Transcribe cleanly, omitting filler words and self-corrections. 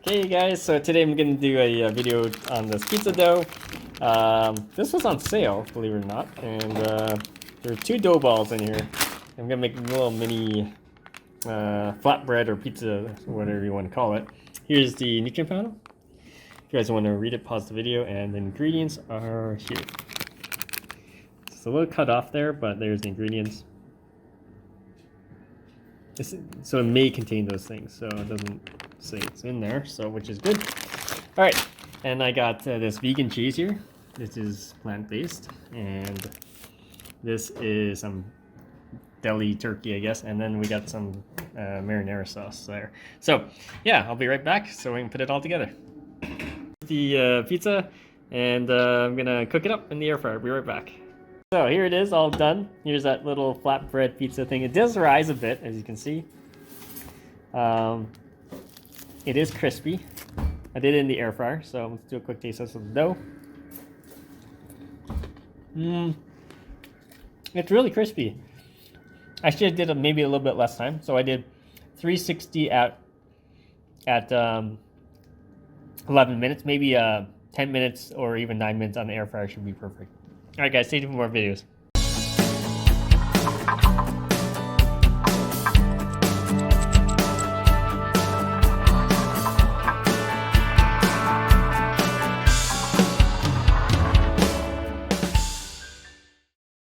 Hey guys, so today I'm going to do a video on this pizza dough. This was on sale, believe it or not, and there are 2 dough balls in here. I'm going to make a little mini flatbread or pizza, whatever you want to call it. Here's the nutrient panel. If you guys want to read it, pause the video, and the ingredients are here. It's a little cut off there, but there's the ingredients. So it may contain those things, so it doesn't say it's in there, so which is good. All right, and I got this vegan cheese here. This is plant-based, and this is some deli turkey, I guess, and then we got some marinara sauce there. So yeah, I'll be right back so we can put it all together. The pizza, and I'm gonna cook it up in the air fryer. I'll be right back. So here it is, all done. Here's that little flatbread pizza thing. It does rise a bit, as you can see. It is crispy. I did it in the air fryer, so let's do a quick taste test of the dough. It's really crispy. Actually, I did maybe a little bit less time, so I did 360 at 11 minutes. Maybe 10 minutes or even 9 minutes on the air fryer should be perfect. All right, guys, stay tuned for more videos.